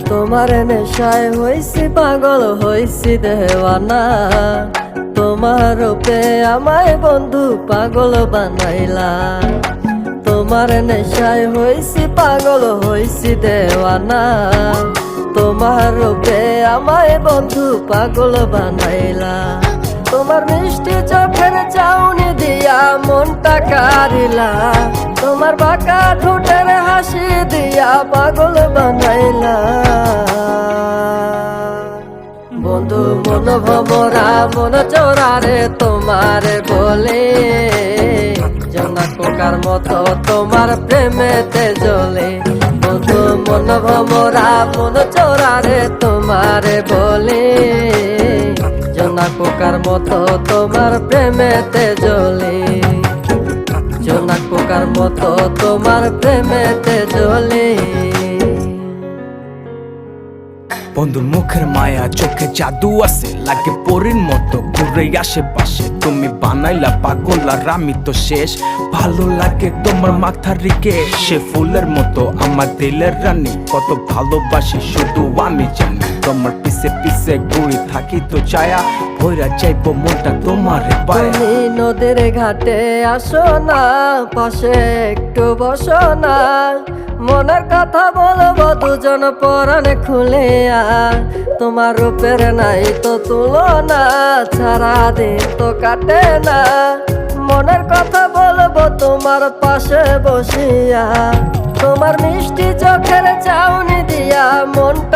তোমার নেশায় হইছি পাগল, হইছি দেওয়ানা। তোমার রূপে আমায় বন্ধু পাগল বানাইলা। তোমার নেশায় হইছি পাগল, হইছি দেওয়ানা। তোমার রূপে আমায় বন্ধু পাগল বানাইলা। তোমার মিষ্টি চোখের চাউনি দিয়া মনটা কারিলা। তোমার বাঁকা ঠোঁটের হাসি দিয়া পাগল বানাইলা। বন্ধু মন ভমরা মন চোরারে তোমার বলে, জোনাক পোকার মতো তোমার প্রেমেতে জ্বলে। বন্ধু মন ভমরা মন চোরারে তোমার বলে, জোনাক পোকার মতো তোমার প্রেমেতে জ্বলে। জোনাক পোকার মতো তোমার প্রেমেতে জ্বলে। বন্ধুর মুখের মায়া চোখে জাদু আছে, লাগে পরীর মতো ঘুরে আশেপাশে। তুমি বানাইলা পাগল আর আমি তো শেষ। ভালো লাগে তোমার মাথার রিকে, সে ফুলের মতো আমার দিলের রানী। কত ভালোবাসি শুধু আমি জানি, তোমার পিছে পিছে ঘুরে থাকি তো ছায়া। ভৈরা যাইবো মনটা তোমার পায়ে। তুমি নদীর ঘাটে আসো না, পাশে একটু বসো না। মনের কথা বলবো দুজন পরাণ খুলিয়া। তোমার রূপের নাই তো তুলনা, সারা দিন তো কাটে না। মনের কথা বলবো তোমার পাশে বসিয়া। তোমার মিষ্টি চোখের চাউনি দিয়া মনটা